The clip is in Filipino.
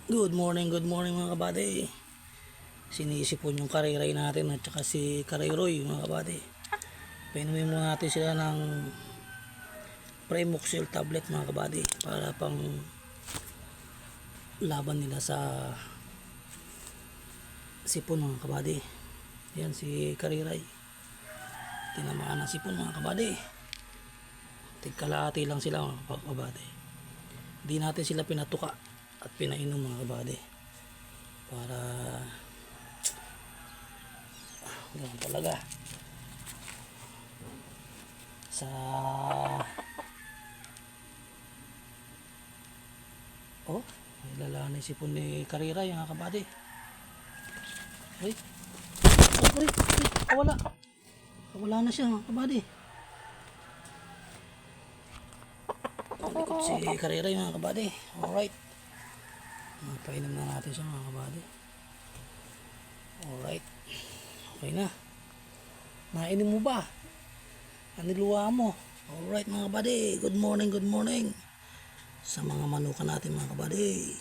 Good morning mga kabady. Sinisipon yung kariray natin at saka si Karayroy mga kabady. Painumin muna natin sila ng Premoxil tablet mga kabady para pang laban nila sa sipon mga kabady. Yan si Kariray. Tinamaan ng sipon mga kabady. Tigkalahati lang sila mga kabady. Hindi natin sila pinatuka at pinainom mga kabady para ganun talaga sa nilala na sipon ni Kariray mga kabady. Wala na siya mga kabady. Likod si Kariray mga kabady. Alright, painom na natin siya mga kabady. Alright, okay na. Nainom mo ba? Aniluwa mo? Alright mga kabady, good morning sa mga manukan natin mga kabady.